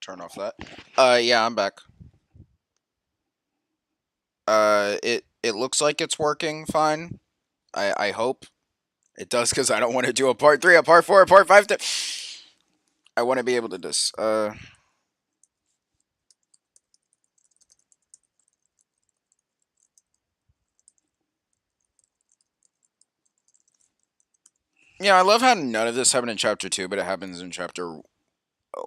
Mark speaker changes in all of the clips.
Speaker 1: turn off that. Yeah, I'm back. It looks like it's working fine. I hope it does because I don't want to do a part three, a part four, a part five. I want to be able to just Yeah, I love how none of this happened in chapter two, but it happens in chapter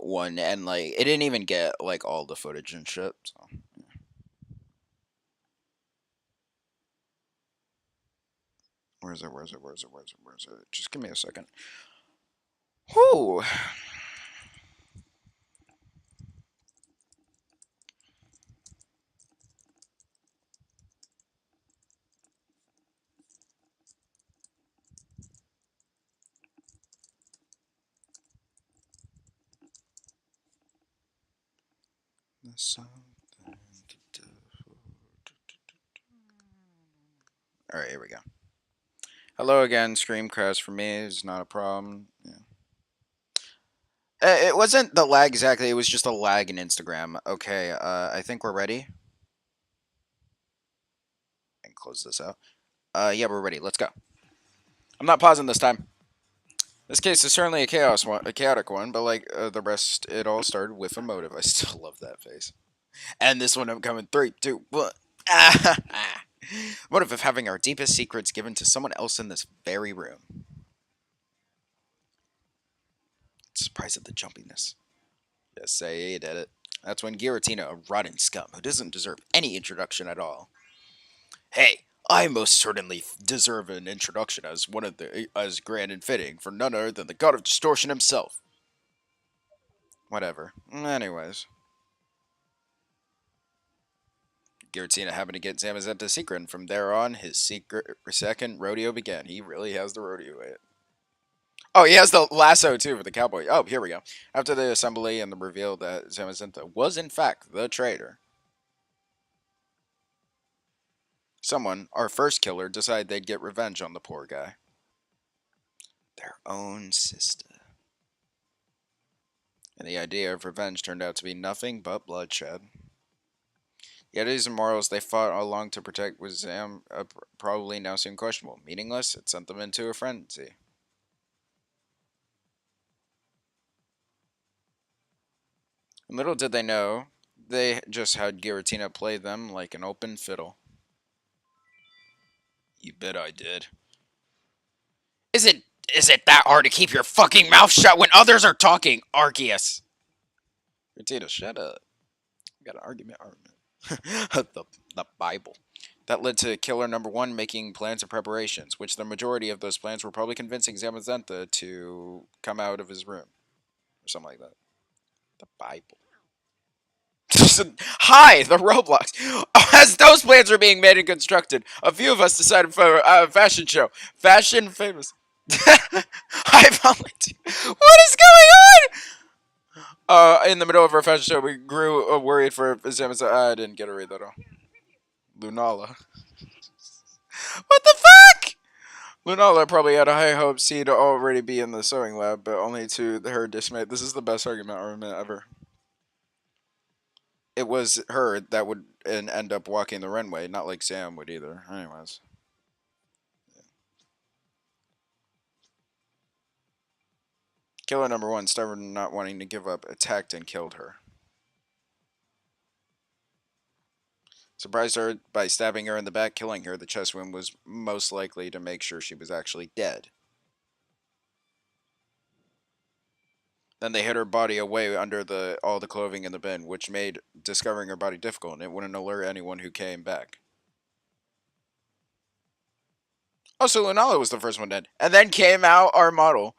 Speaker 1: one, and like it didn't even get like all the footage and shit. So. Where is it? Where is it? Where is it? Where is it? Where is it? Just give me a second. Whoo! All right, here we go. Hello again. Scream crash for me is not a problem. Yeah. It wasn't the lag exactly. It was just a lag in Instagram. Okay. I think we're ready. And close this out. Yeah, we're ready. Let's go. I'm not pausing this time. This case is certainly a chaotic one, but like the rest, it all started with a motive. I still love that face. And this one, I'm coming. Three, two, one. Motive of having our deepest secrets given to someone else in this very room. Surprise at the jumpiness. Just say he did it. That's when Giratina, a rotten scum who doesn't deserve any introduction at all. Hey, I most certainly deserve an introduction as one of the as grand and fitting for none other than the god of distortion himself. Whatever. Anyways, Giratina happened to get Zamazenta secret, and from there on, his second rodeo began. He really has the rodeo it. Oh, he has the lasso too for the cowboy. Oh, here we go. After the assembly and the reveal that Zamazenta was in fact the traitor, someone, our first killer, decided they'd get revenge on the poor guy. Their own sister. And the idea of revenge turned out to be nothing but bloodshed. The ideas and morals they fought along to protect was probably now seemed questionable. Meaningless, it sent them into a frenzy. Little did they know, they just had Giratina play them like an open fiddle. You bet I did. Is it is it that hard to keep your fucking mouth shut when others are talking, Arceus? Giratina, shut up. We got an argument. The Bible. That led to killer number one making plans and preparations, which the majority of those plans were probably convincing Zamazenta to come out of his room. Or something like that. The Bible. Hi, the Roblox. As those plans were being made and constructed, a few of us decided for a fashion show. Fashion famous. I volunteer. What is going on? In the middle of our fashion show, we grew worried for Zamazenta. I didn't get to read that all. Lunala. What the fuck? Lunala probably had a high hopes he'd already be in the sewing lab, but only to her dismay. This is the best argument ever. It was her that would end up walking the runway, not like Sam would either. Anyways. Killer number one, stubborn not wanting to give up, attacked and killed her. Surprised her by stabbing her in the back, killing her. The chest wound was most likely to make sure she was actually dead. Then they hid her body away under all the clothing in the bin, which made discovering her body difficult, and it wouldn't alert anyone who came back. Oh, so Lunala was the first one dead. And then came out our model,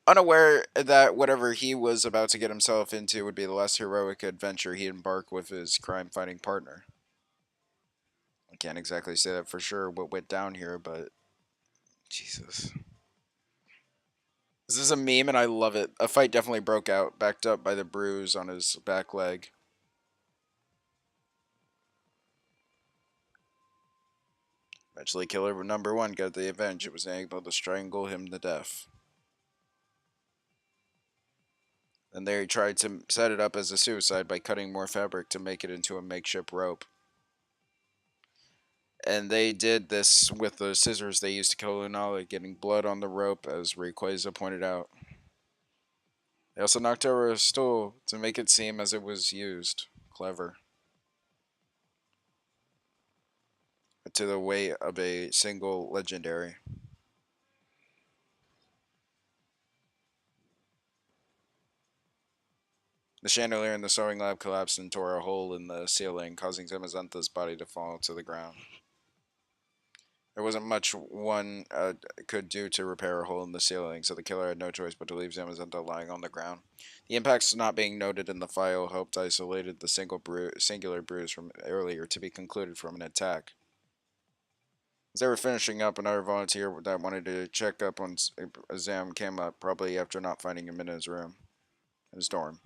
Speaker 1: unaware that whatever he was about to get himself into would be the last heroic adventure he'd embark with his crime-fighting partner. I can't exactly say that for sure what went down here, but Jesus. This is a meme and I love it. A fight definitely broke out, backed up by the bruise on his back leg. Eventually, killer number one got the revenge. It was able to strangle him to death. And they tried to set it up as a suicide by cutting more fabric to make it into a makeshift rope. And they did this with the scissors they used to kill Lunala, getting blood on the rope, as Rayquaza pointed out. They also knocked over a stool to make it seem as it was used. Clever. To the weight of a single legendary. The chandelier in the sewing lab collapsed and tore a hole in the ceiling, causing Zamazanta's body to fall to the ground. There wasn't much one could do to repair a hole in the ceiling, so the killer had no choice but to leave Zamazenta lying on the ground. The impacts not being noted in the file helped isolated the singular bruise from earlier to be concluded from an attack. As they were finishing up, another volunteer that wanted to check up on Zam came up, probably after not finding him in his room, his dorm.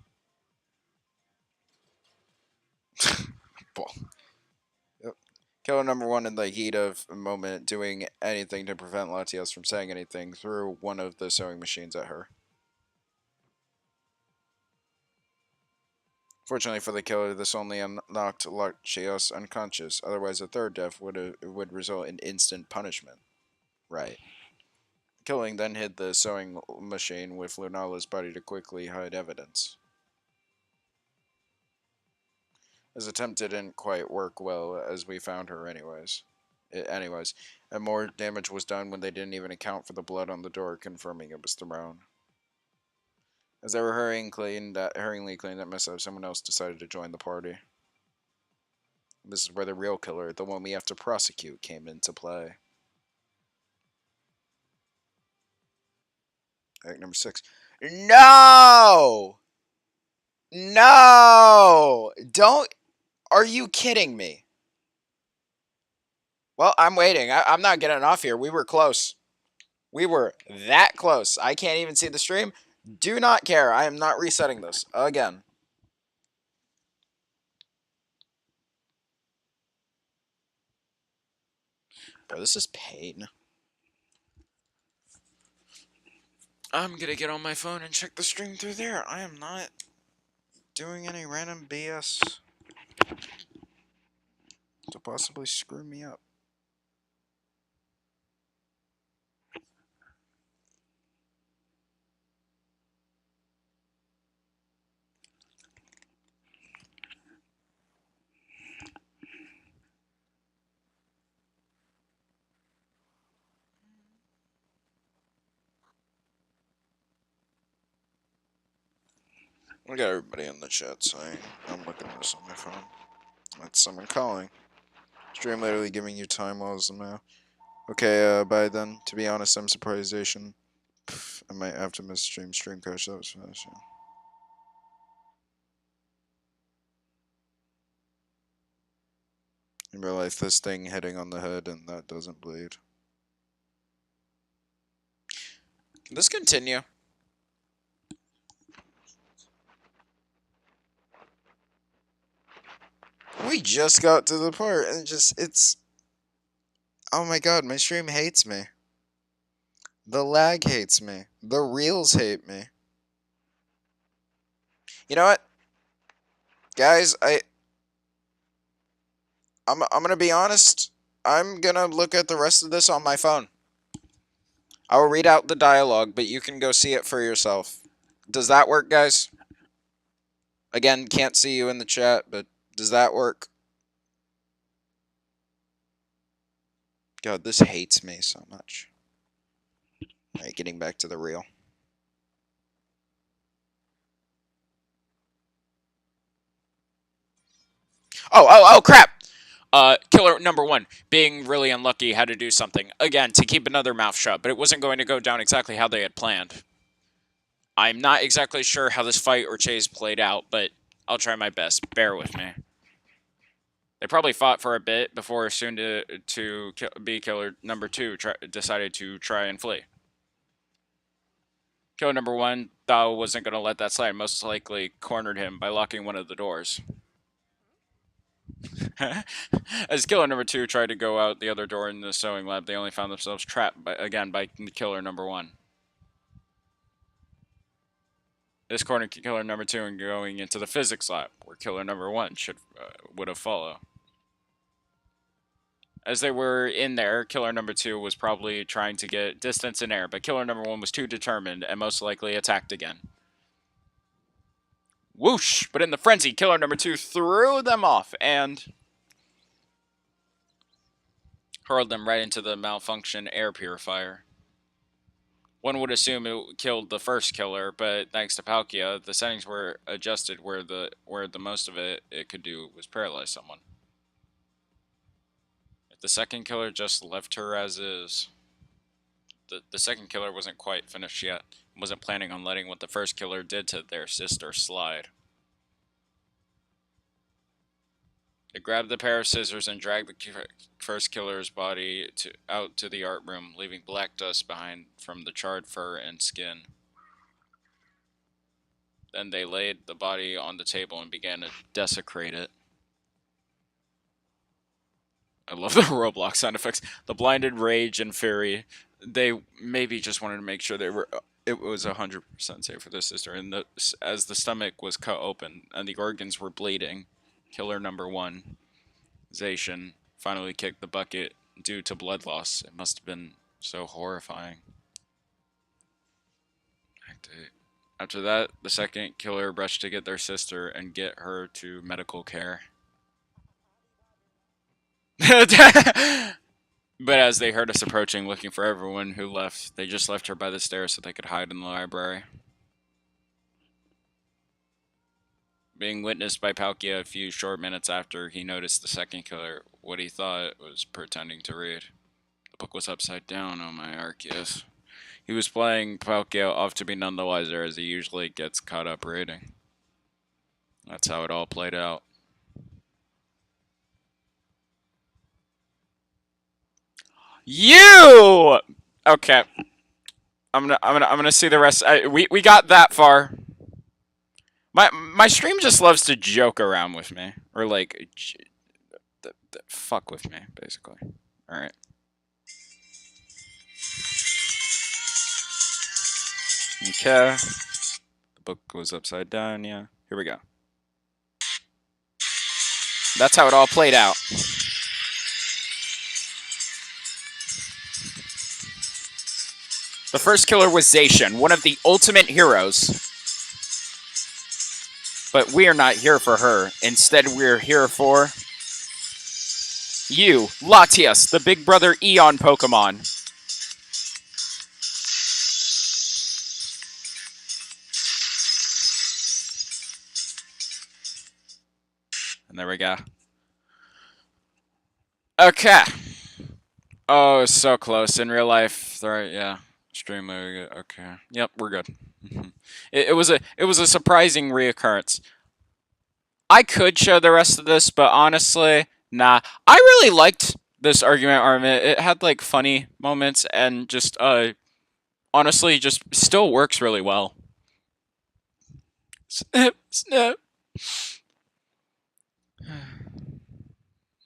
Speaker 1: Bull. Yep. Killer number one, in the heat of a moment, doing anything to prevent Latios from saying anything, threw one of the sewing machines at her. Fortunately for the killer, this only knocked Latios unconscious. Otherwise, a third death would result in instant punishment. Right. Killing then hid the sewing machine with Lunala's body to quickly hide evidence. His attempt didn't quite work well, as we found her anyways, and more damage was done when they didn't even account for the blood on the door, confirming it was thrown. As they were hurriedly cleaning that mess up, someone else decided to join the party. This is where the real killer, the one we have to prosecute, came into play. Act number 6. No! No! Don't. Are you kidding me? Well, I'm waiting. I'm not getting off here. We were close. We were that close. I can't even see the stream. Do not care. I am not resetting this again. Bro, this is pain. I'm gonna get on my phone and check the stream through there. I am not doing any random BS to possibly screw me up. I got everybody in the chat, so I'm looking at this on my phone. That's someone calling. Stream literally giving you time while it's the mail. Okay, bye then. To be honest, I'm surprisation. I might have to miss stream crash. That was fast. Yeah. In real life, this thing hitting on the head and that doesn't bleed. Can this continue? We just got to the part and it's. Oh my god, my stream hates me. The lag hates me. The reels hate me. You know what? Guys, I'm gonna be honest. I'm gonna look at the rest of this on my phone. I will read out the dialogue, but you can go see it for yourself. Does that work, guys? Again, can't see you in the chat, but does that work? God, this hates me so much. Alright, getting back to the reel. Oh, crap! Killer number 1, being really unlucky, had to do something, again, to keep another mouth shut, but it wasn't going to go down exactly how they had planned. I'm not exactly sure how this fight or chase played out, but I'll try my best. Bear with me. They probably fought for a bit before soon to be killer number 2 decided to try and flee. Killer number 1 thought wasn't going to let that slide, most likely cornered him by locking one of the doors. As killer number 2 tried to go out the other door in the sewing lab, they only found themselves trapped again by killer number 1. This cornered killer number 2 and going into the physics lab, where killer number 1 would have followed. As they were in there, killer number 2 was probably trying to get distance in air, but killer number 1 was too determined and most likely attacked again. Whoosh! But in the frenzy, killer number 2 threw them off and hurled them right into the malfunction air purifier. One would assume it killed the first killer, but thanks to Palkia, the settings were adjusted where the most of it could do was paralyze someone. If the second killer just left her as is, the second killer wasn't quite finished yet, and wasn't planning on letting what the first killer did to their sister slide. They grabbed the pair of scissors and dragged the first killer's body out to the art room, leaving black dust behind from the charred fur and skin. Then they laid the body on the table and began to desecrate it. I love the Roblox sound effects. The blinded rage and fury. They maybe just wanted to make sure it was 100% safe for their sister. And as the stomach was cut open and the organs were bleeding, killer number 1, Zacian, finally kicked the bucket due to blood loss. It must have been so horrifying. After that, the second killer rushed to get their sister and get her to medical care. But as they heard us approaching, looking for everyone who left, they just left her by the stairs so they could hide in the library. Being witnessed by Palkia a few short minutes after he noticed the second killer, what he thought was pretending to read. The book was upside down, oh my Arceus. He was playing Palkia off to be none the wiser as he usually gets caught up reading. That's how it all played out. You! Okay. I'm gonna see the rest. We got that far. My stream just loves to joke around with me, or like, fuck with me, basically. All right. Okay. The book goes upside down. Yeah. Here we go. That's how it all played out. The first killer was Zacian, one of the ultimate heroes. But we are not here for her. Instead, we're here for you, Latias, the Big Brother Eon Pokemon. And there we go. Okay. Oh, so close. In real life, yeah. Extremely good. Okay. Yep, we're good. It was a surprising reoccurrence. I could show the rest of this, but honestly, nah. I really liked this argument armament. It had like funny moments and just honestly just still works really well. Snip, snip.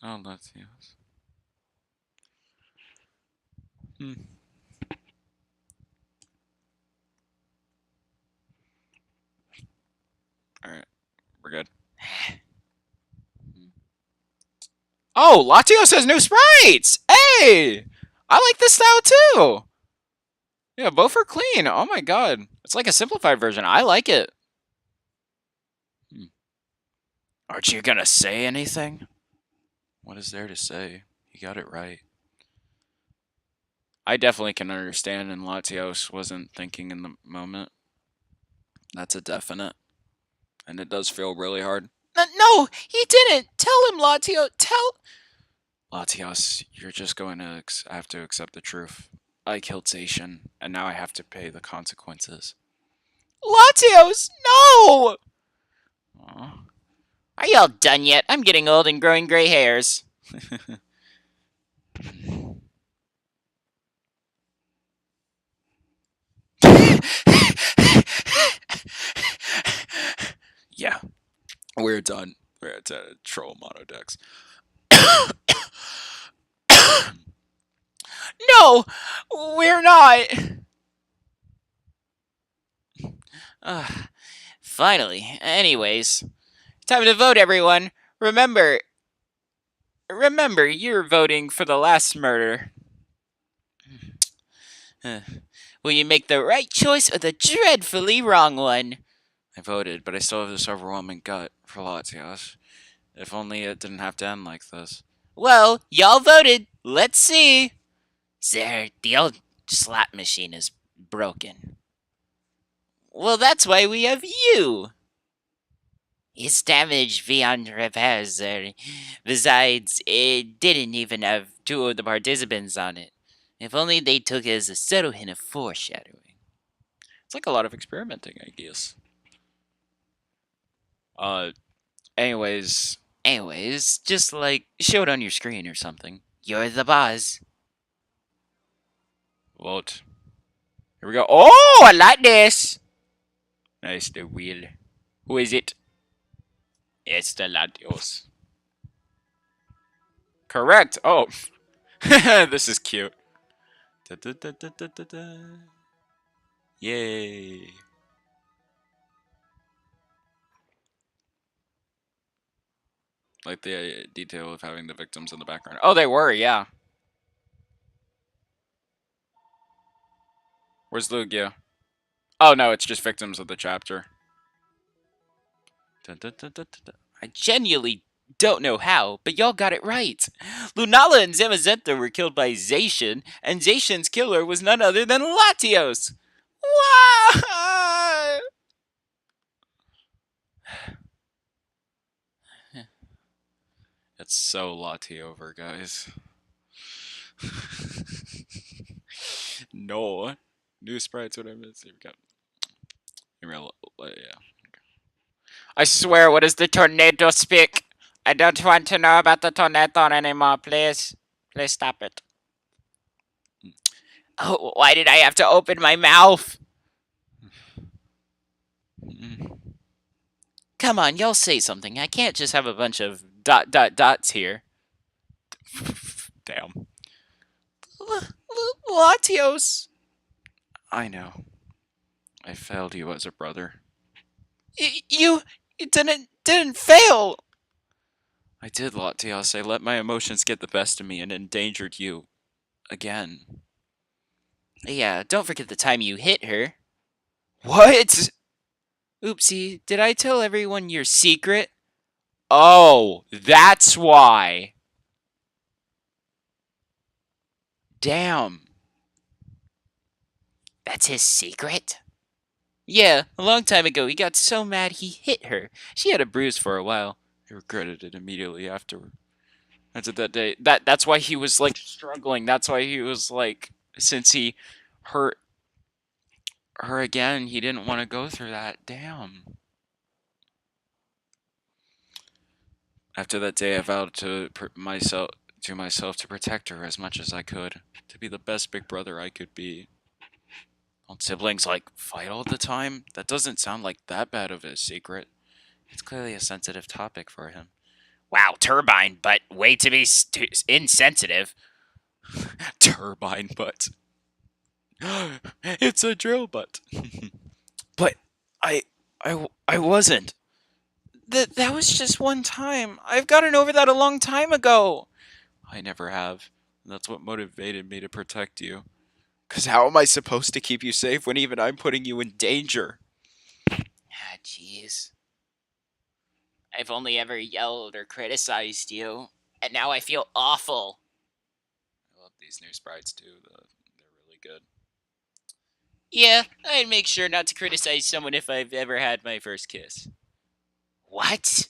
Speaker 1: Oh, let's see. Alright, we're good. Oh, Latios has new sprites! Hey! I like this style too! Yeah, both are clean. Oh my god. It's like a simplified version. I like it. Aren't you gonna say anything? What is there to say? You got it right. I definitely can understand, and Latios wasn't thinking in the moment. That's a definite. And it does feel really hard. No, he didn't. Tell him, Latios. Tell. Latios, you're just going to have to accept the truth. I killed Zacian, and now I have to pay the consequences. Latios, no! Aww. Are you all done yet? I'm getting old and growing gray hairs. Yeah, we're done. We're at troll monodex. No, we're not. finally. Anyways, time to vote, everyone. Remember, you're voting for the last murder. Huh. Will you make the right choice or the dreadfully wrong one? I voted, but I still have this overwhelming gut for Latios. If only it didn't have to end like this. Well, y'all voted. Let's see. Sir, the old slot machine is broken. Well, that's why we have you. It's damaged beyond repair, sir. Besides, it didn't even have two of the participants on it. If only they took it as a subtle hint of foreshadowing. It's like a lot of experimenting, I guess. Uh, anyways, just like show it on your screen or something. You're the boss. Vote. Here we go. Oh, I like this. Nice, the wheel. Who is it? It's the Latios. Correct. Oh, this is cute. Da, da, da, da, da, da, da. Yay. Like the detail of having the victims in the background. Oh, they were, yeah. Where's Lugia? Oh, no, it's just victims of the chapter. Dun, dun, dun, dun, dun, dun. I genuinely don't know how, but y'all got it right. Lunala and Zamazenta were killed by Zacian, and Zacian's killer was none other than Latios. What? It's so Lati over, guys. No. New sprites, what I missed. Here we go. Yeah. I swear, what does the tornado speak? I don't want to know about the tornado anymore, please. Please stop it. Oh, why did I have to open my mouth? Come on, y'all say something. I can't just have a bunch of dots here. Damn. Latios. I know. I failed you as a brother. You didn't fail. I did, Latios. I let my emotions get the best of me and endangered you. Again. Yeah, don't forget the time you hit her. What? Oopsie, did I tell everyone your secret? Oh, that's why. Damn. That's his secret? Yeah, a long time ago he got so mad he hit her. She had a bruise for a while. He regretted it immediately afterward. After that day, that's why he was like struggling. That's why he was like, since he hurt her again, he didn't want to go through that. Damn. After that day, I vowed to myself to protect her as much as I could, to be the best big brother I could be. Don't siblings like fight all the time? That doesn't sound like that bad of a secret. It's clearly a sensitive topic for him. Wow, turbine, but way to be insensitive. Turbine butt. It's a drill butt. But I wasn't. That was just one time. I've gotten over that a long time ago. I never have. That's what motivated me to protect you. Because how am I supposed to keep you safe when even I'm putting you in danger? Ah, jeez. I've only ever yelled or criticized you, and now I feel awful. I love these new sprites too. They're really good. Yeah, I'd make sure not to criticize someone if I've ever had my first kiss. What?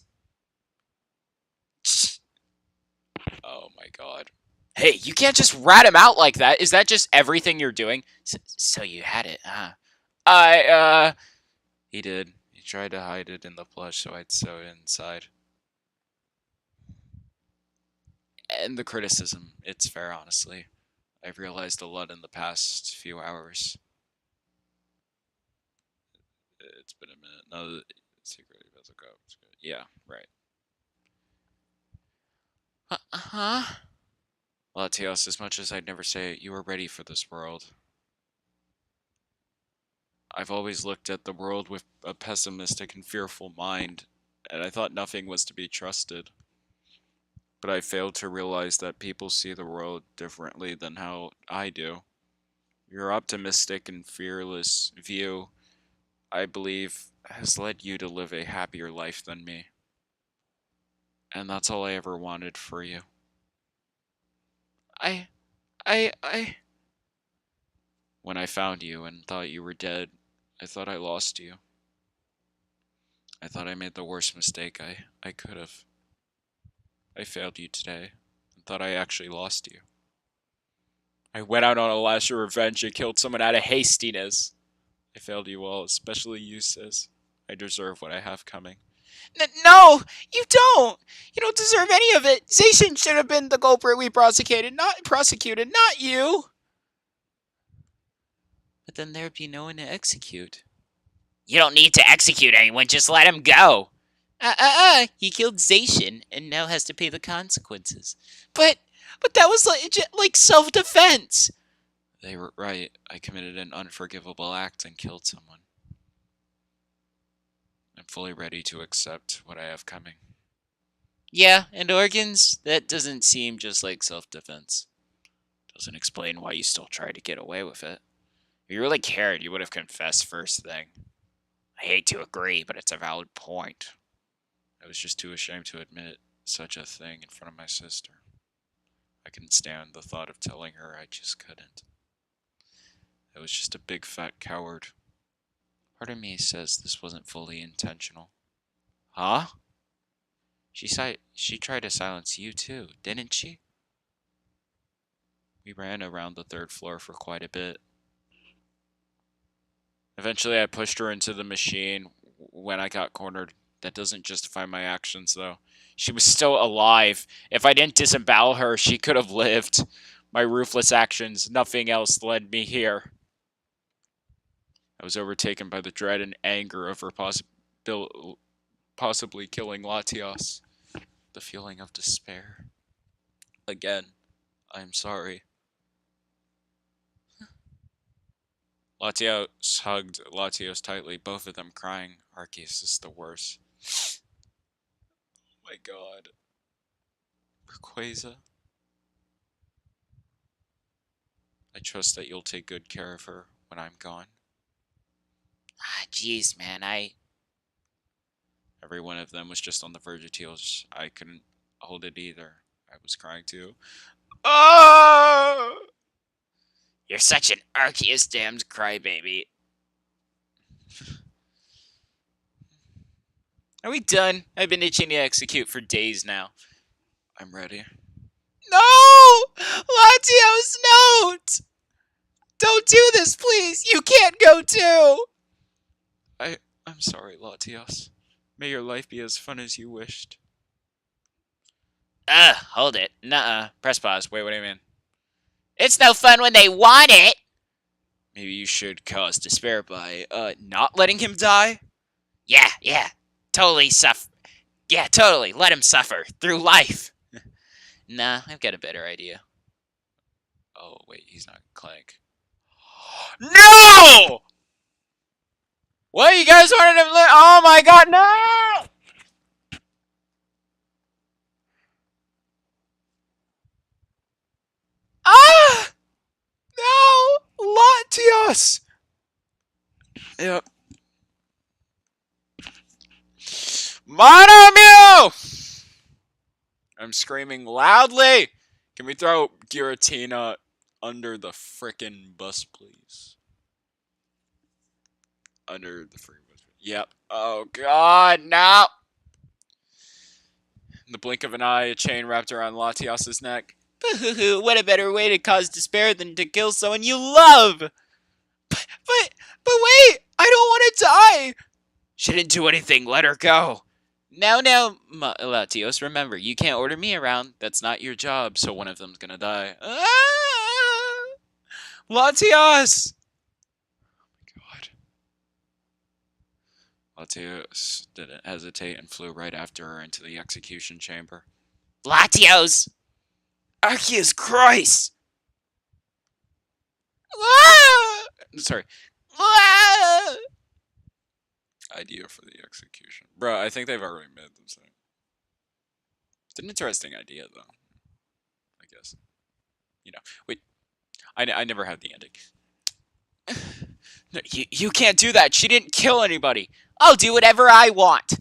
Speaker 1: Oh my god. Hey, you can't just rat him out like that. Is that just everything you're doing? So you had it, huh? He did. He tried to hide it in the plush so I'd sew it inside. And the criticism, it's fair, honestly. I've realized a lot in the past few hours. It's been a minute. No, the secret puzzle go. Yeah, right. Huh? Latios, as much as I'd never say it, you were ready for this world. I've always looked at the world with a pessimistic and fearful mind, and I thought nothing was to be trusted. But I failed to realize that people see the world differently than how I do. Your optimistic and fearless view, I believe, has led you to live a happier life than me. And that's all I ever wanted for you. I, I. When I found you and thought you were dead, I thought I lost you. I thought I made the worst mistake I could have. I failed you today and thought I actually lost you. I went out on a lash of revenge and killed someone out of hastiness. I failed you all, especially you, sis. I deserve what I have coming.
Speaker 2: No, you don't. You don't deserve any of it. Zacian should have been the culprit we prosecuted, not you.
Speaker 1: But then there'd be no one to execute.
Speaker 2: You don't need to execute anyone, just let him go. He killed Zacian and now has to pay the consequences. But that was like self-defense.
Speaker 1: They were right. I committed an unforgivable act and killed someone. I'm fully ready to accept what I have coming.
Speaker 2: Yeah, and organs? That doesn't seem just like self-defense. Doesn't explain why you still try to get away with it. If you really cared, you would have confessed first thing. I hate to agree, but it's a valid point.
Speaker 1: I was just too ashamed to admit such a thing in front of my sister. I couldn't stand the thought of telling her. I just couldn't. I was just a big fat coward. Part of me says this wasn't fully intentional.
Speaker 2: Huh?
Speaker 1: She tried to silence you too, didn't she? We ran around the third floor for quite a bit. Eventually I pushed her into the machine when I got cornered. That doesn't justify my actions, though. She was still alive. If I didn't disembowel her, she could have lived. My ruthless actions, nothing else led me here. I was overtaken by the dread and anger of her possibly killing Latios. The feeling of despair. Again, I'm sorry. Latios hugged Latios tightly, both of them crying. Arceus is the worst. Oh my god. Rayquaza. I trust that you'll take good care of her when I'm gone.
Speaker 2: Jeez, man,
Speaker 1: Every one of them was just on the verge of tears. I couldn't hold it either. I was crying too. Oh!
Speaker 2: You're such an Arceus damned crybaby. Are we done? I've been itching to execute for days now.
Speaker 1: I'm ready.
Speaker 2: No! Latios, no! Don't do this, please! You can't go too!
Speaker 1: I'm sorry, Latios. May your life be as fun as you wished.
Speaker 2: Hold it. Nuh-uh. Press pause. Wait, what do you mean? It's no fun when they want it!
Speaker 1: Maybe you should cause despair by, not letting him die?
Speaker 2: Yeah. Totally totally. Let him suffer. Through life. Nah, I've got a better idea.
Speaker 1: Oh, wait, he's not Clank.
Speaker 2: No! What, you guys wanted him oh my god, no! Ah! No! Latios!
Speaker 1: Yep. Monomew! I'm screaming loudly! Can we throw Giratina under the frickin' bus, please? Under the free bus. Yep. Oh god, no! In the blink of an eye, a chain wrapped around Latios's neck.
Speaker 2: What a better way to cause despair than to kill someone you love! But wait! I don't want to die!
Speaker 1: She didn't do anything, let her go!
Speaker 2: Now, Latios, remember, you can't order me around. That's not your job, so one of them's gonna die.
Speaker 1: Latios! Oh my god. Latios didn't hesitate and flew right after her into the execution chamber.
Speaker 2: Latios!
Speaker 1: Arceus Christ!
Speaker 2: Ah!
Speaker 1: Sorry.
Speaker 2: Idea for the execution. Bro, I think they've already made this thing. It's an interesting idea, though. I guess. You know, wait, I never had the ending. No, you can't do that. She didn't kill anybody. I'll do whatever I want.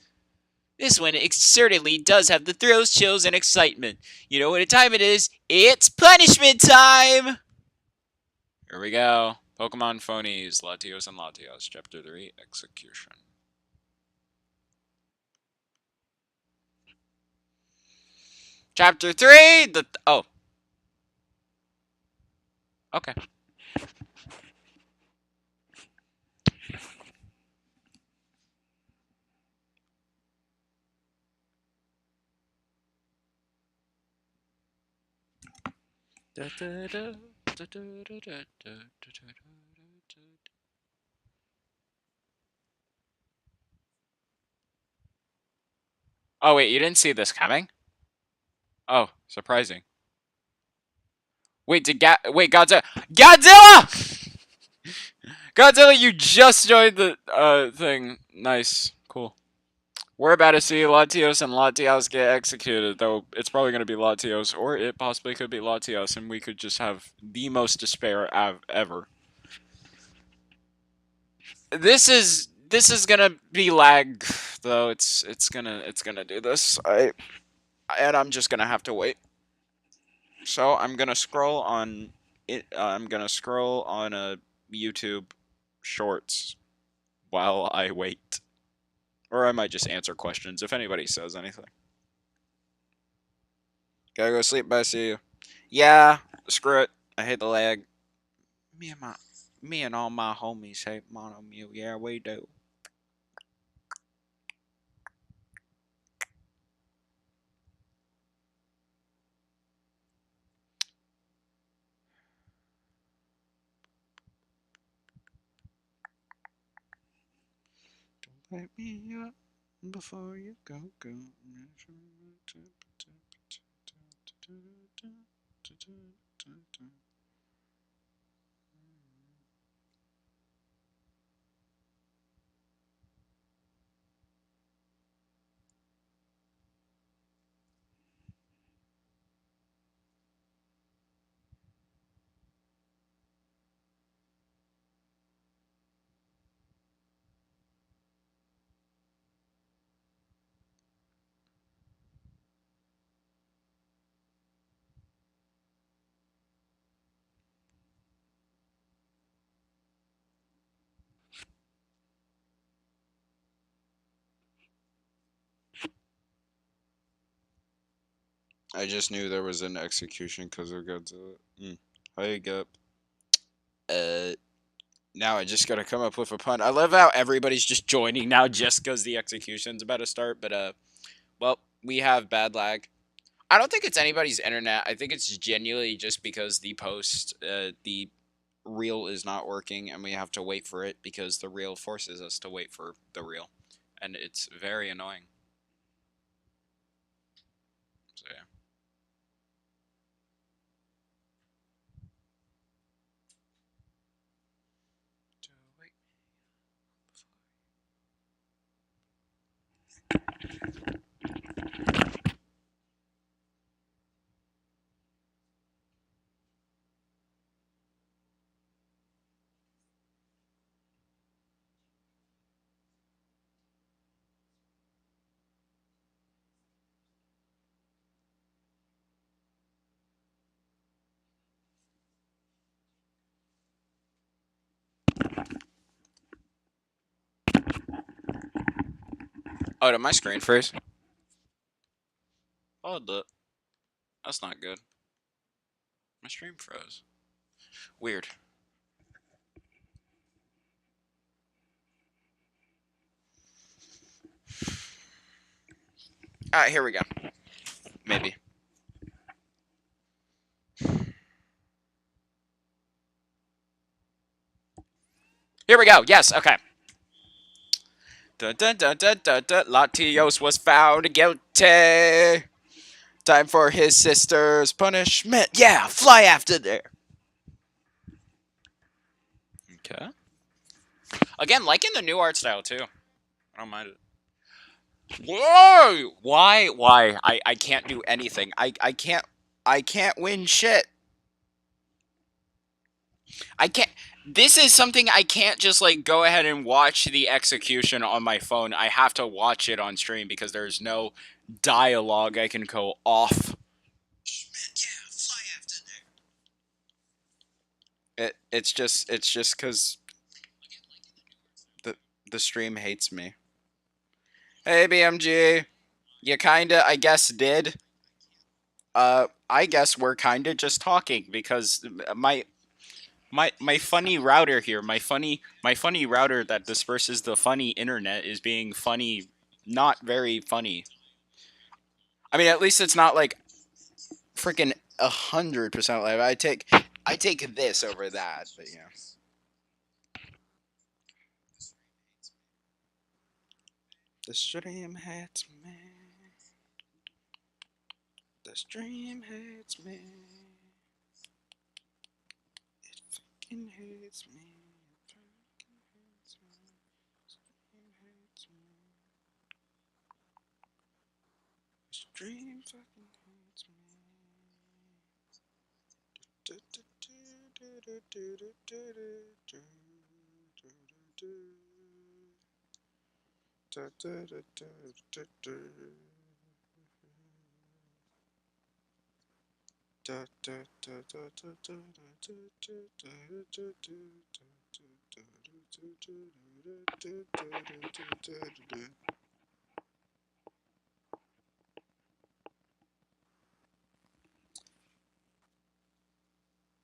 Speaker 2: This one certainly does have the thrills, chills, and excitement. You know what time it is? It's punishment time! Here we go. Pokemon Phonies, Latios and Latios, Chapter 3, Execution. Chapter 3, oh. Okay. Oh, wait, you didn't see this coming? Oh, surprising. Wait, wait, Godzilla. Godzilla! Godzilla, you just joined the thing. Nice. Cool. We're about to see Latios and Latios get executed, though it's probably going to be Latios, or it possibly could be Latios, and we could just have the most despair ever. This is gonna be lag, though. It's gonna do this. I'm just gonna have to wait. So I'm gonna scroll on it. I'm gonna scroll on a YouTube Shorts while I wait, or I might just answer questions if anybody says anything. Gotta go sleep. Bye. See you. Yeah. Screw it. I hate the lag. Me and my me and all my homies hate Monomew. Yeah, we do. Don't wake me up before you go. I just knew there was an execution because of Godzilla. Hi, Gup. Uh, Now I just gotta come up with a pun. I love how everybody's just joining now just because the execution's about to start. But well, we have bad lag. I don't think it's anybody's internet. I think it's genuinely just because the reel is not working, and we have to wait for it because the reel forces us to wait for the reel, and it's very annoying. So yeah. Oh, did my screen freeze? Hold up. That's not good. My stream froze. Weird. Alright, here we go. Maybe. Here we go. Yes, okay. Dun, dun, dun, dun, dun, dun. Latios was found guilty. Time for his sister's punishment. Yeah, fly after there. Okay. Again, liking the new art style too. I don't mind it. Whoa! Why? Why? I can't do anything. I can't win shit. I can't. This is something I can't just like go ahead and watch the execution on my phone. I have to watch it on stream because there's no dialogue I can go off. It's just because the the stream hates me. Hey BMG, you kinda I guess did. I guess we're kinda just talking because my funny router here, my funny router that disperses the funny internet is being funny, not very funny. I mean, at least it's not like freaking 100% live. I take this over that, but you know. The stream hates me. The stream hates me. It fucking hates me. It fucking hates me. Stream hates me. The stream fucking hates me.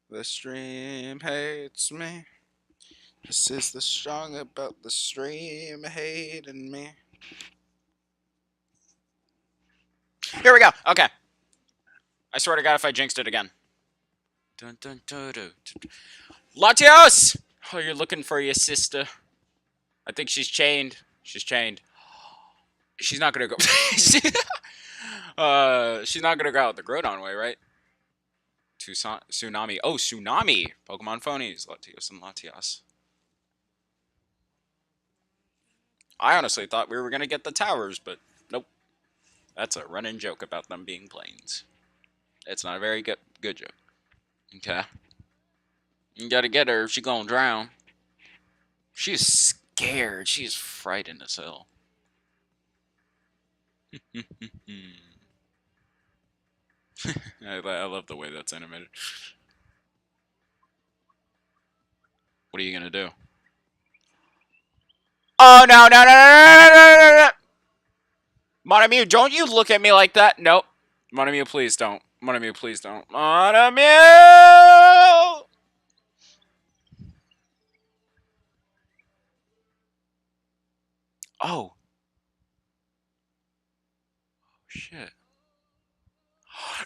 Speaker 2: The stream hates me. This is the song about the stream hating me. Here we go. Okay. I swear to God, if I jinxed it again. Dun, dun, dun, dun, dun. Latios! Oh, you're looking for your sister. I think she's chained. She's chained. She's not gonna go. She's not gonna go out the Groudon way, right? Tsunami. Oh, Tsunami! Pokemon phonies. Latios and Latias. I honestly thought we were gonna get the towers, but nope. That's a running joke about them being planes. It's not a very good joke. Okay. You gotta get her. She gonna drown. She's scared. She's frightened as hell. I love the way that's animated. What are you gonna do? Oh no no no no no no no no! Monomew, don't you look at me like that. Nope. Monomew, please don't. Monomew, please don't. Monomew! Oh. Shit.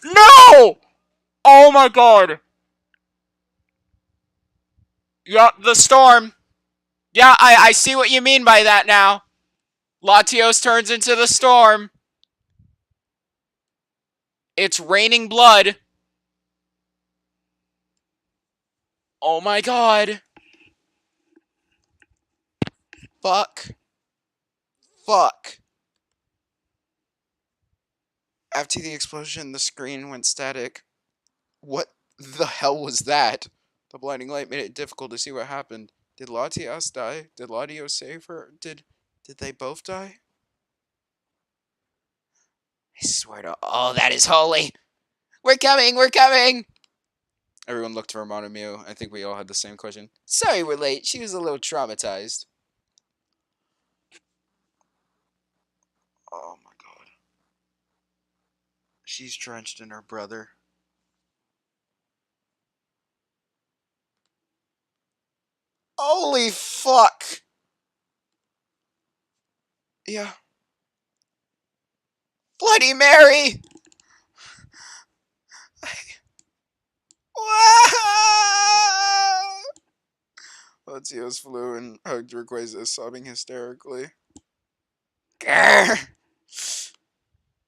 Speaker 2: No! Oh my god. Yup, the storm. Yeah, I see what you mean by that now. Latios turns into the storm. It's raining blood. Oh my god. Fuck. Fuck. After the explosion, the screen went static. What the hell was that? The blinding light made it difficult to see what happened. Did Latias die? Did Latios save her? Did they both die? I swear to all that is holy. We're coming, we're coming! Everyone looked for Monomew. I think we all had the same question. Sorry we're late. She was a little traumatized. Oh my god. She's drenched in her brother. Holy fuck! Yeah. Bloody Mary! Latios flew and hugged Rayquaza, sobbing hysterically. Grr!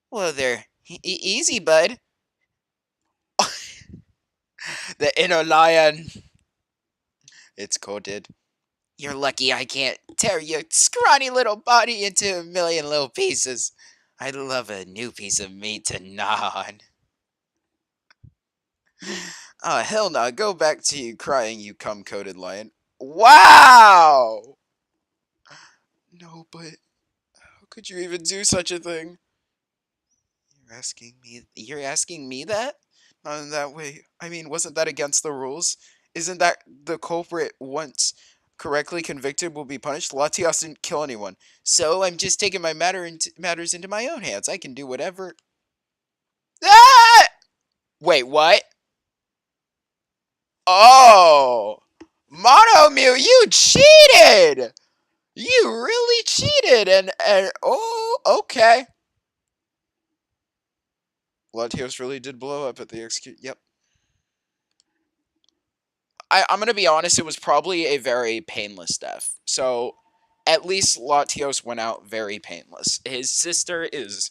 Speaker 2: Whoa there. Easy, bud. The inner lion. It's coated.
Speaker 1: You're lucky I can't tear your scrawny little body into a million little pieces. I'd love a new piece of meat to gnaw on. Oh, hell no. Go back to you crying, you cum coated lion. Wow! No, but how could you even do such a thing? You're asking me that? Not in that way. I mean, wasn't that against the rules? Isn't that the culprit once correctly convicted will be punished? Latios didn't kill anyone. So I'm just taking my matters into my own hands. I can do whatever. Ah! Wait, what? Oh! Monomew, you cheated! You really cheated and oh, okay. Latios really did blow up at the execute. Yep. I'm gonna be honest, it was probably a very painless death. So at least Latios went out very painless. His sister is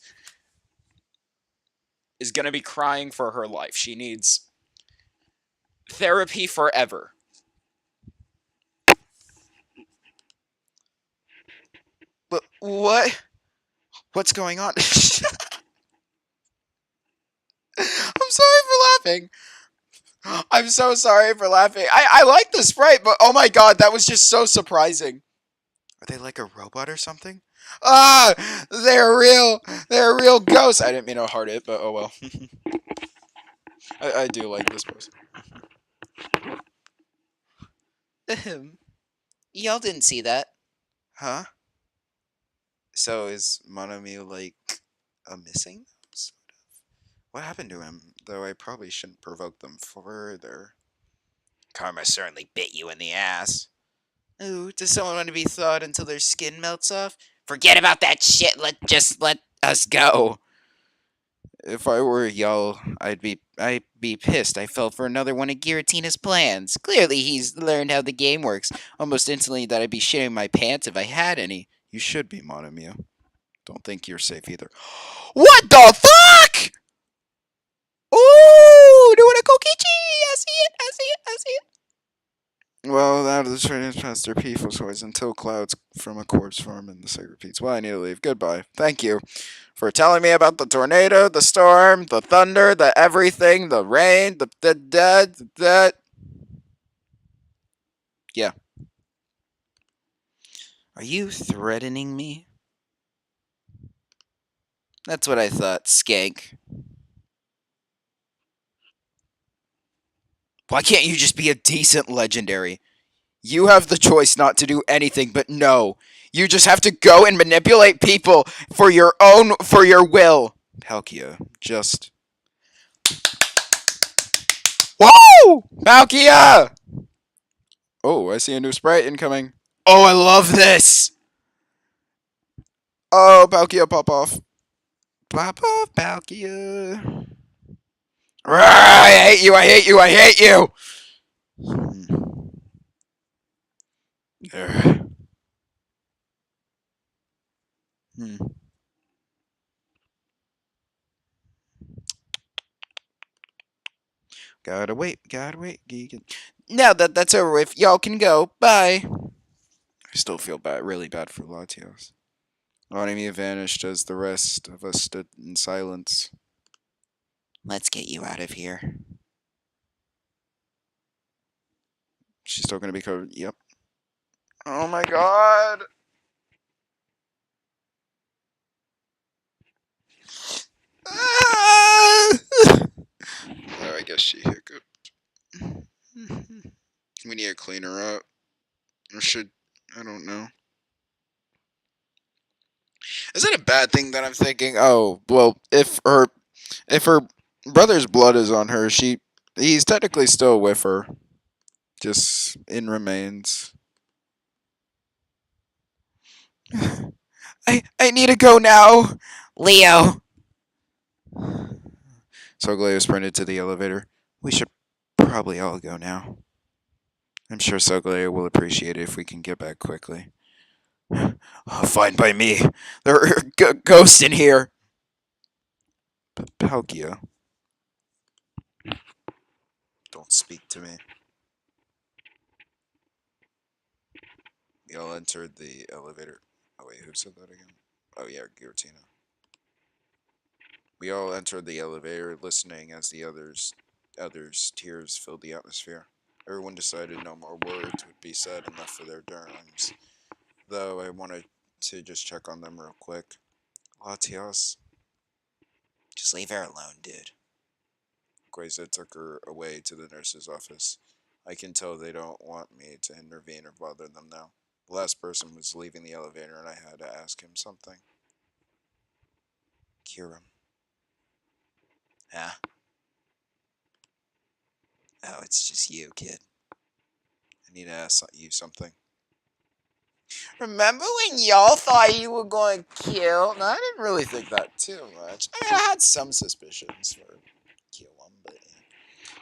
Speaker 1: gonna be crying for her life. She needs therapy forever. But what? What's going on? I'm sorry for laughing. I'm so sorry for laughing. I like the sprite, but oh my god, that was just so surprising. Are they like a robot or something? Ah, they're real. They're real ghosts. I didn't mean to heart it, but oh well. I do like this pose. Y'all didn't see that, huh? So is Monomew like a missing? Sort of. What happened to him? Though I probably shouldn't provoke them further. Karma certainly bit you in the ass. Ooh, does someone want to be thawed until their skin melts off? Forget about that shit. Let us go. If I were y'all, I'd be pissed. I fell for another one of Giratina's plans. Clearly, he's learned how the game works. Almost instantly, that I'd be shitting my pants if I had any. You should be, Monomew. Don't think you're safe either. What the fuck? Ooh, doing a kokichi. I see it. I see it. I see it. Well, that is past their peaceful choice until clouds from a corpse form and the site repeats. Well, I need to leave. Goodbye. Thank you for telling me about the tornado, the storm, the thunder, the everything, the rain, the dead, that. Yeah. Are you threatening me? That's what I thought, skank. Why can't you just be a decent legendary? You have the choice not to do anything, but no. You just have to go and manipulate people for your will. Palkia, just. Whoa! Palkia! Oh, I see a new sprite incoming. Oh, I love this! Oh, Palkia, pop off. Pop off, Palkia. I hate you, I hate you, I hate you! Hmm. Gotta wait, gotta wait. Now that that's over with, y'all can go. Bye. I still feel bad, really bad for Latios. Onimia vanished as the rest of us stood in silence. Let's get you out of here. She's still gonna be covered. Yep. Oh my god. Ah! Oh, I guess she hiccuped. We need to clean her up. Or should. I don't know. Is it a bad thing that I'm thinking? Oh, well, if her brother's blood is on her, he's technically still with her, just in remains. I need to go now, Leo. Sogleo sprinted to the elevator. We should probably all go now. I'm sure Sogleo will appreciate it if we can get back quickly. Fine by me. There are ghosts in here. Palkia, don't speak to me. We all entered the elevator. Oh wait, who said that again? Oh yeah, Giratina. We all entered the elevator, listening as the others' tears filled the atmosphere. Everyone decided no more words would be said and left for their dorms. Though I wanted to just check on them real quick. Latias. Just leave her alone, dude. Queza took her away to the nurse's office. I can tell they don't want me to intervene or bother them now. The last person was leaving the elevator and I had to ask him something. Kiram. Huh? Oh, it's just you, kid. I need to ask you something. Remember when y'all thought you were going to kill? No, I didn't really think that too much. I mean, I had some suspicions for kill him, but yeah.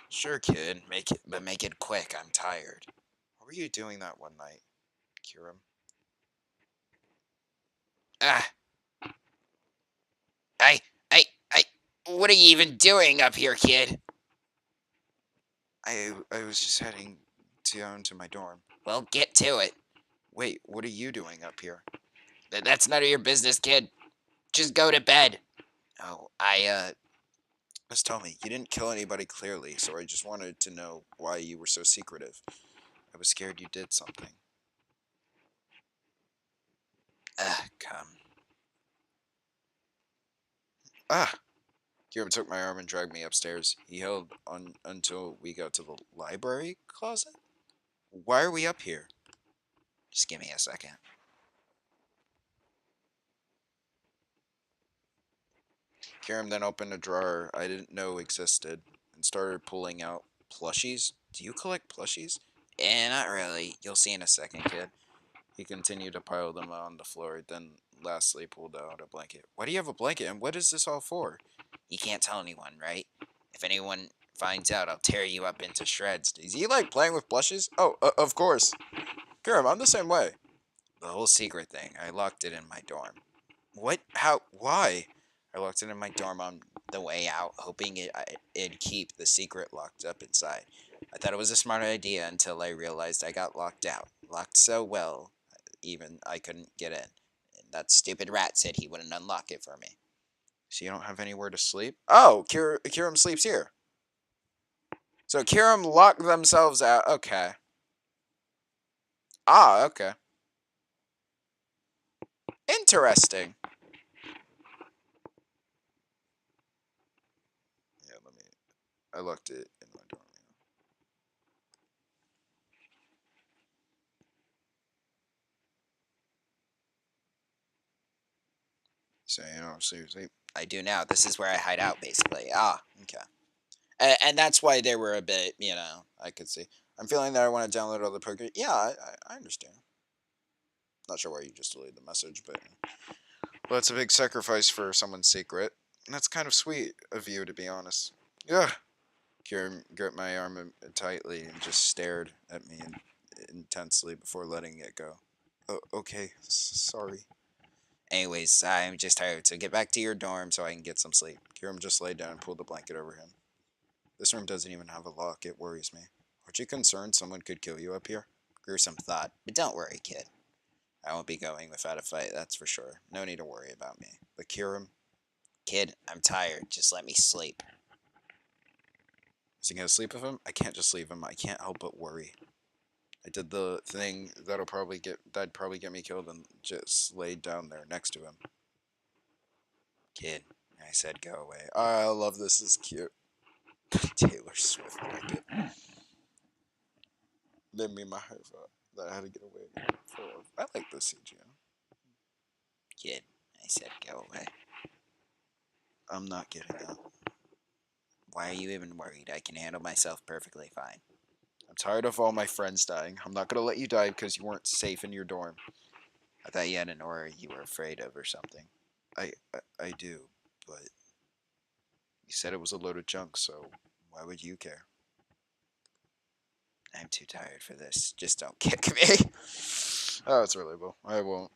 Speaker 1: Sure, kid, make it quick. I'm tired. What were you doing that one night, Kiram? Ah, I, I, I. What are you even doing up here, kid? I was just heading down to my dorm. Well, get to it. Wait, what are you doing up here? That's none of your business, kid. Just go to bed. Oh, just tell me, you didn't kill anybody clearly, so I just wanted to know why you were so secretive. I was scared you did something. Come. Ah! Kieran took my arm and dragged me upstairs. He held on until we got to the library closet? Why are we up here? Just give me a second. Kieran then opened a drawer I didn't know existed and started pulling out plushies. Do you collect plushies? Not really. You'll see in a second, kid. He continued to pile them on the floor, then lastly pulled out a blanket. Why do you have a blanket, and what is this all for? You can't tell anyone, right? If anyone finds out, I'll tear you up into shreds. Is he like playing with blushes? Oh, of course. Kiram, I'm the same way. The whole secret thing. I locked it in my dorm. What? How? Why? I locked it in my dorm on the way out, hoping it'd keep the secret locked up inside. I thought it was a smart idea until I realized I got locked out. Locked so well, even I couldn't get in. And that stupid rat said he wouldn't unlock it for me. So you don't have anywhere to sleep? Oh, Kiram sleeps here. So Kiram locked themselves out. Okay. Ah, okay. Interesting. Yeah, I locked it in my dorm. So you know, seriously. I do now. This is where I hide out, basically. Ah, okay. And that's why they were a bit, I could see. I'm feeling that I want to download all the Poké. Yeah, I understand. Not sure why you just deleted the message, but well, it's a big sacrifice for someone's secret. And that's kind of sweet of you, to be honest. Yeah. Kieran gripped my arm tightly and just stared at me intensely before letting it go. Oh, okay, sorry. Anyways, I'm just tired, so get back to your dorm so I can get some sleep. Kieran just laid down and pulled the blanket over him. This room doesn't even have a lock. It worries me. Aren't you concerned someone could kill you up here? Gruesome thought. But don't worry, kid. I won't be going without a fight, that's for sure. No need to worry about me. But Kiram? Kid, I'm tired. Just let me sleep. Is he gonna sleep with him? I can't just leave him. I can't help but worry. I did the thing that'd probably get me killed and just laid down there next to him. Kid, I said go away. I love this. Is cute. Taylor Swift blanket. Made me my hair up that I had to get away from. I like this CGI. Kid, I said go away. I'm not getting up. Why are you even worried? I can handle myself perfectly fine. I'm tired of all my friends dying. I'm not gonna let you die because you weren't safe in your dorm. I thought you had an aura you were afraid of or something. I do, but you said it was a load of junk, so why would you care? I'm too tired for this. Just don't kick me. Oh, it's relatable. I won't.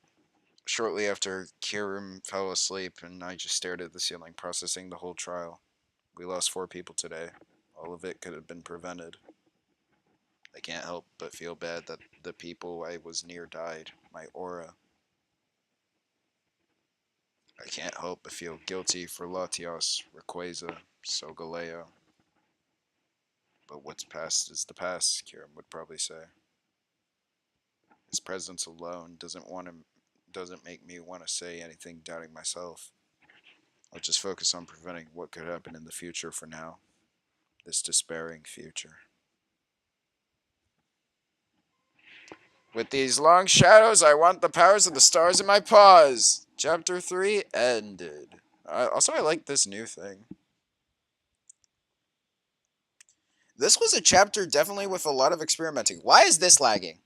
Speaker 1: Shortly after, Kirim fell asleep, and I just stared at the ceiling, processing the whole trial. We lost 4 people today. All of it could have been prevented. I can't help but feel bad that the people I was near died. My aura. I can't help but feel guilty for Latios, Rayquaza, Solgaleo. But what's past is the past, Kieran would probably say. His presence alone doesn't make me want to say anything doubting myself. I'll just focus on preventing what could happen in the future for now. This despairing future. With these long shadows, I want the powers of the stars in my paws. Chapter 3 ended. Also, I like this new thing. This was a chapter definitely with a lot of experimenting. Why is this lagging?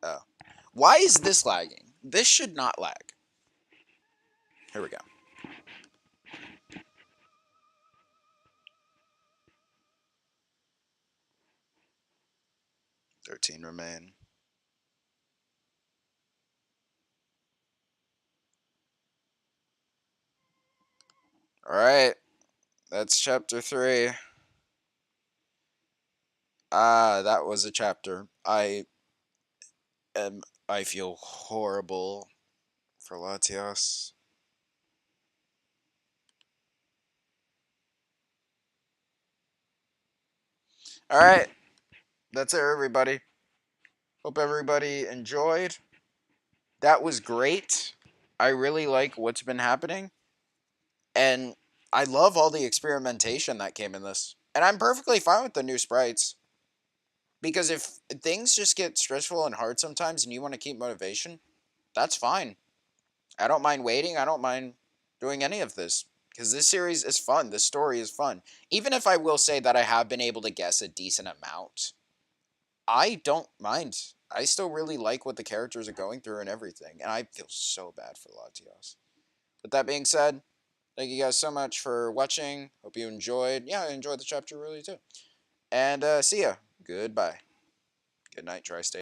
Speaker 1: Oh. Why is this lagging? This should not lag. Here we go. 13 remain. Alright. That's chapter 3. Ah, that was a chapter. I feel horrible for Latios. Alright. That's it, everybody. Hope everybody enjoyed. That was great. I really like what's been happening. And I love all the experimentation that came in this. And I'm perfectly fine with the new sprites. Because if things just get stressful and hard sometimes and you want to keep motivation, that's fine. I don't mind waiting. I don't mind doing any of this. Because this series is fun. This story is fun. Even if I will say that I have been able to guess a decent amount, I don't mind. I still really like what the characters are going through and everything. And I feel so bad for Latios. With that being said, thank you guys so much for watching. Hope you enjoyed. Yeah, I enjoyed the chapter really too. And see ya. Goodbye. Good night, Tri-State.